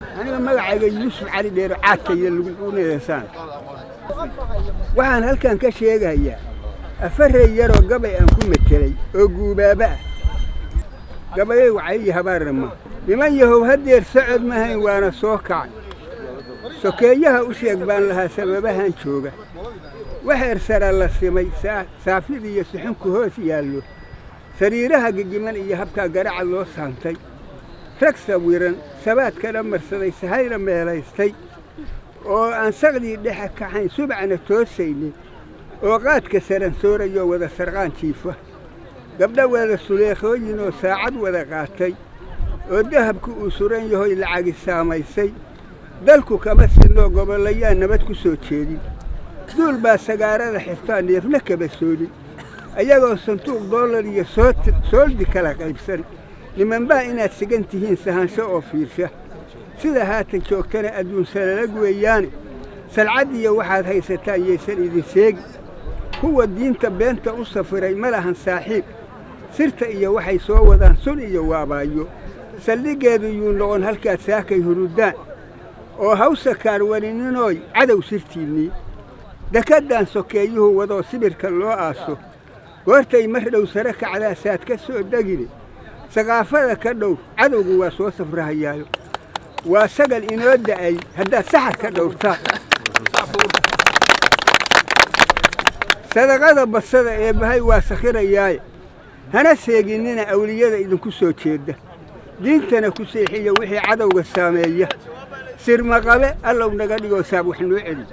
أنا magacayga Yuusuf Cali Dheero caadkaya lagu neesan waxaan halkan ka sheegayaa afaray yar oo gabay aan ku metelay oo guubaaba gabay waxay habaarnimo niman yahow hadeer socod ma hayn waana soo kacay sokeeyaha u sheeg baan lahaa sababahan jooga waxeer sara la simay saafid iyo suxunku hoos yaallo sariiraha gigiman iyo habka garaca loo saantay rag sawiran sabaadkana marsaday sahayna meelaystay oo aan saqdii dhexe kaxayn subcana toosaynin oo qaadka saran soorayo wada sarqaan jiifa gabdha wada suleekhooyin oo saacad wada qaatay oo dahabku uu suran yahay lacag saamaysay dalku kama sinno gobolayaan nabad ku soo jeedin duul baa sagaarada xiftaan neefna kaba soodin ayagoo santuuq dollar iyo sooldi kala qaybsan niman baa inaad sigan tihiin sahansho oo fiirsha sida haatan joogtana adduun salalag weeyaane salcad iyo waxaad haysataan yeysan idin sheegi kuwa diinta beenta u safiray ma lahan saaxiib sirta iyo waxay soo wadaan sun iyo waabaayo saldhigeedu yuu noqon halkaad saakay hurudaan oo hawsa kaarwaninooy cadow sirtiinnii dakaddaan sokeeyuhu wadoo sibirka loo aaso goortay mar dhow sare kacdaasaad ka soo degine saqaafada ka dhow cadowgu waa soo safrahayaayo waa sagal inoo da'ay haddaad saxar ka dhowrtaan sadaqada basada ee bahay waa sakhirayaaye hana seeginnina awliyada idinku soo jeedda diintana ku seexiya wixii cadowga saameeya sirmaqabe allow naga dhigoo saab wax noo celi